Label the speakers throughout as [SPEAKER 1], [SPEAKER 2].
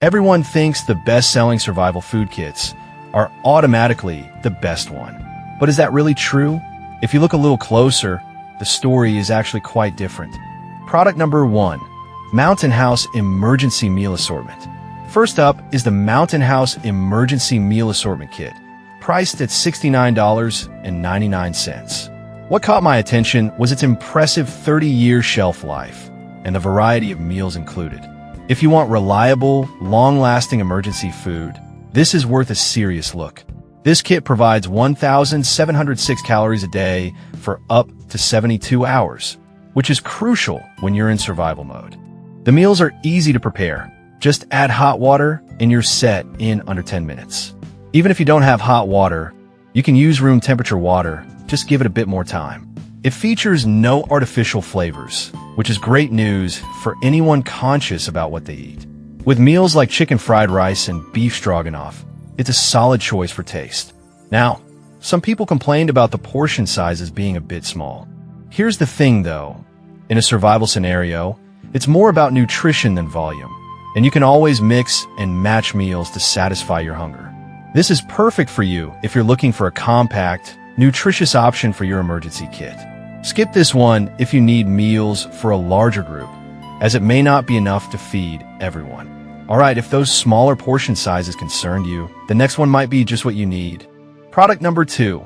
[SPEAKER 1] Everyone thinks the best-selling survival food kits are automatically the best one. But is that really true? If you look a little closer, the story is actually quite different. Product number 1. Mountain House Emergency Meal Assortment. First up is the Mountain House Emergency Meal Assortment Kit, priced at $69.99. What caught my attention was its impressive 30-year shelf life and the variety of meals included. If you want reliable, long-lasting emergency food, this is worth a serious look. This kit provides 1,706 calories a day for up to 72 hours, which is crucial when you're in survival mode. The meals are easy to prepare. Just add hot water and you're set in under 10 minutes. Even if you don't have hot water, you can use room temperature water. Just give it a bit more time. It features no artificial flavors, which is great news for anyone conscious about what they eat. With meals like chicken fried rice and beef stroganoff, it's a solid choice for taste. Now, some people complained about the portion sizes being a bit small. Here's the thing though, in a survival scenario, it's more about nutrition than volume, and you can always mix and match meals to satisfy your hunger. This is perfect for you if you're looking for a compact, nutritious option for your emergency kit. Skip this one if you need meals for a larger group, as it may not be enough to feed everyone. Alright, if those smaller portion sizes concerned you, the next one might be just what you need. Product number 2.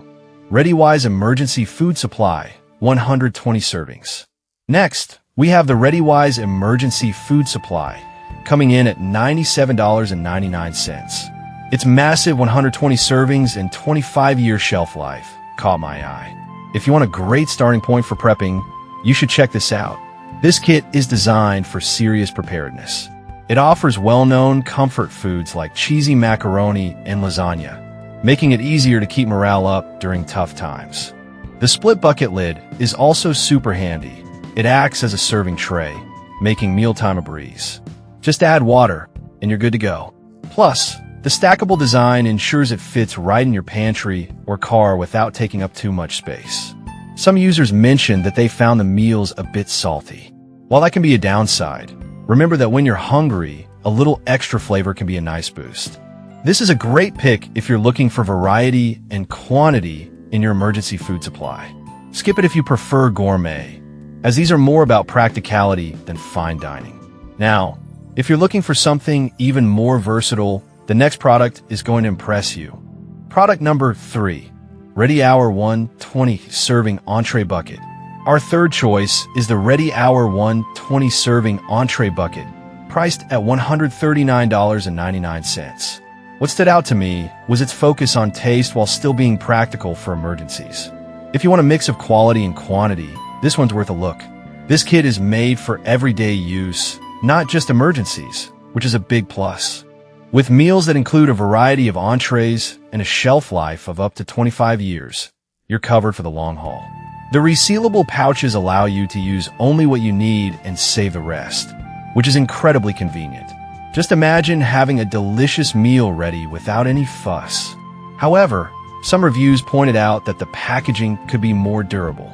[SPEAKER 1] ReadyWise Emergency Food Supply, 120 servings. Next, we have the ReadyWise Emergency Food Supply, coming in at $97.99. Its massive 120 servings and 25-year shelf life caught my eye. If you want a great starting point for prepping, you should check this out. This kit is designed for serious preparedness. It offers well-known comfort foods like cheesy macaroni and lasagna, making it easier to keep morale up during tough times. The split bucket lid is also super handy. It acts as a serving tray, making mealtime a breeze. Just add water, and you're good to go. Plus, the stackable design ensures it fits right in your pantry or car without taking up too much space. Some users mentioned that they found the meals a bit salty. While that can be a downside, remember that when you're hungry, a little extra flavor can be a nice boost. This is a great pick if you're looking for variety and quantity in your emergency food supply. Skip it if you prefer gourmet, as these are more about practicality than fine dining. Now, if you're looking for something even more versatile, the next product is going to impress you. Product number 3. Ready Hour 120 Serving Entree Bucket. Our third choice is the Ready Hour 120 Serving Entree Bucket, priced at $139.99. What stood out to me was its focus on taste while still being practical for emergencies. If you want a mix of quality and quantity, this one's worth a look. This kit is made for everyday use, not just emergencies, which is a big plus. With meals that include a variety of entrees and a shelf life of up to 25 years, you're covered for the long haul. The resealable pouches allow you to use only what you need and save the rest, which is incredibly convenient. Just imagine having a delicious meal ready without any fuss. However, some reviews pointed out that the packaging could be more durable.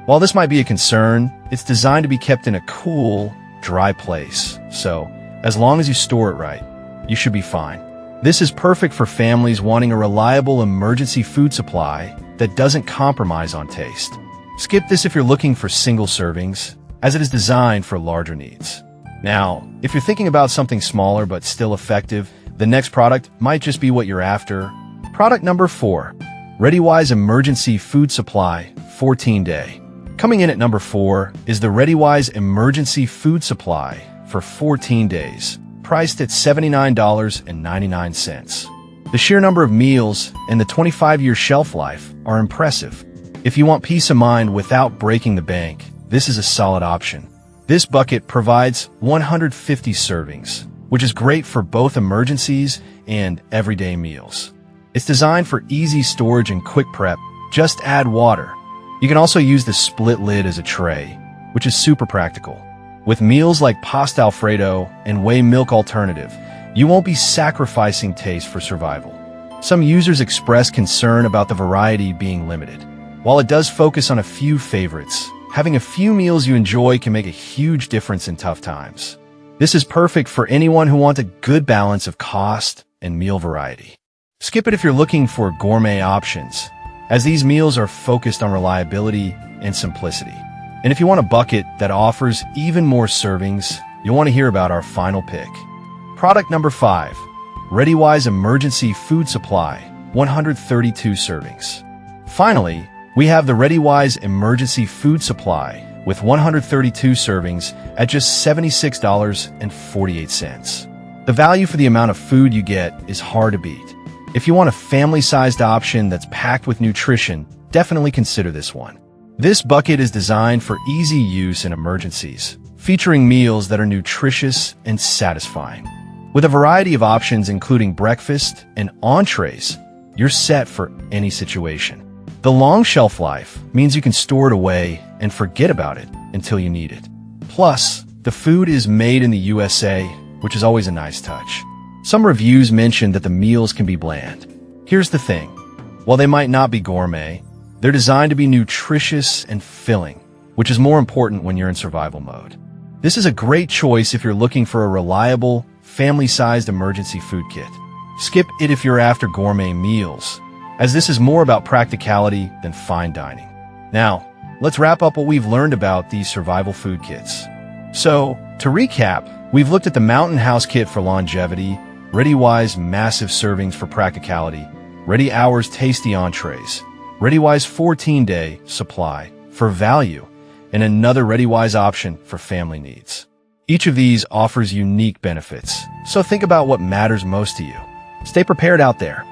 [SPEAKER 1] While this might be a concern, it's designed to be kept in a cool, dry place, so as long as you store it right, you should be fine. This is perfect for families wanting a reliable emergency food supply that doesn't compromise on taste. Skip this if you're looking for single servings, as it is designed for larger needs. Now, if you're thinking about something smaller but still effective, the next product might just be what you're after. Product number 4. ReadyWise Emergency Food Supply 14-Day. Coming in at number 4 is the ReadyWise Emergency Food Supply for 14 days. Priced at $79.99. The sheer number of meals and the 25-year shelf life are impressive. If you want peace of mind without breaking the bank, this is a solid option. This bucket provides 150 servings, which is great for both emergencies and everyday meals. It's designed for easy storage and quick prep. Just add water. You can also use the split lid as a tray, which is super practical. With meals like pasta Alfredo and whey milk alternative, you won't be sacrificing taste for survival. Some users express concern about the variety being limited. While it does focus on a few favorites, having a few meals you enjoy can make a huge difference in tough times. This is perfect for anyone who wants a good balance of cost and meal variety. Skip it if you're looking for gourmet options, as these meals are focused on reliability and simplicity. And if you want a bucket that offers even more servings, you'll want to hear about our final pick. Product number 5, ReadyWise Emergency Food Supply, 132 servings. Finally, we have the ReadyWise Emergency Food Supply with 132 servings at just $76.48. The value for the amount of food you get is hard to beat. If you want a family-sized option that's packed with nutrition, definitely consider this one. This bucket is designed for easy use in emergencies, featuring meals that are nutritious and satisfying. With a variety of options including breakfast and entrees, you're set for any situation. The long shelf life means you can store it away and forget about it until you need it. Plus, the food is made in the USA, which is always a nice touch. Some reviews mention that the meals can be bland. Here's the thing. While they might not be gourmet, they're designed to be nutritious and filling, which is more important when you're in survival mode. This is a great choice if you're looking for a reliable, family-sized emergency food kit. Skip it if you're after gourmet meals, as this is more about practicality than fine dining. Now, let's wrap up what we've learned about these survival food kits. So, to recap, we've looked at the Mountain House Kit for longevity, ReadyWise Massive Servings for practicality, Ready Hours Tasty Entrees, ReadyWise 14-Day Supply for value, and another ReadyWise option for family needs. Each of these offers unique benefits, so think about what matters most to you. Stay prepared out there.